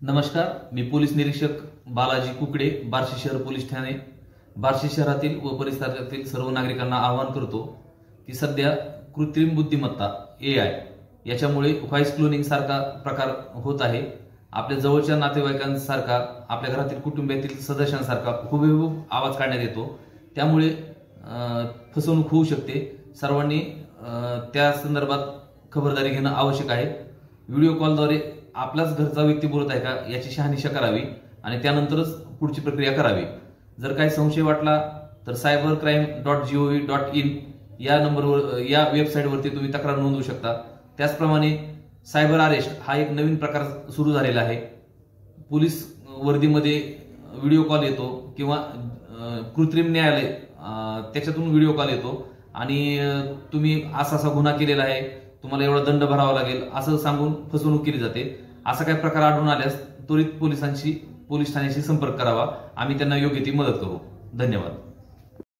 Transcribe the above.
नमस्कार, मी पोलीस निरीक्षक बालाजी कुकडे, बार्शी शहर पोलीस ठाणे. बार्शी शहरातील व परिसरातील सर्व नागरिकांना आवाहन करतो की सध्या कृत्रिम बुद्धिमत्ता AI याच्यामुळे व्हॉइस क्लोनिंग सारखा प्रकार होत आहे. आपल्या जवळच्या नातेवाईकांसारखा, आपल्या घरातील कुटुंबातील सदस्यांसारखा हुबेहूब आवाज काढण्यात येतो. त्यामुळे फसवणूक होऊ शकते. सर्वांनी त्या संदर्भात खबरदारी घेणं आवश्यक आहे. व्हिडिओ कॉलद्वारे आपलाच घरचा व्यक्ती बोलत आहे का याची शहानिशा करावी आणि त्यानंतरच पुढची प्रक्रिया करावी. जर काही संशय वाटला तर cybercrime.gov.in या नंबरवर, या वेबसाईटवरती तुम्ही तक्रार नोंदवू शकता. त्याचप्रमाणे सायबर अरेस्ट हा एक नवीन प्रकार सुरू झालेला आहे. पोलीस वर्दीमध्ये व्हिडिओ कॉल येतो किंवा कृत्रिम न्यायालय त्याच्यातून व्हिडिओ कॉल येतो आणि तुम्ही असा गुन्हा केलेला आहे, तुम्हाला एवढा दंड भरावा लागेल असं सांगून फसवणूक केली जाते. असा काही प्रकार आढळून आल्यास त्वरित पोलीस ठाण्याशी संपर्क करावा. आम्ही त्यांना योग्य ती मदत करू. धन्यवाद.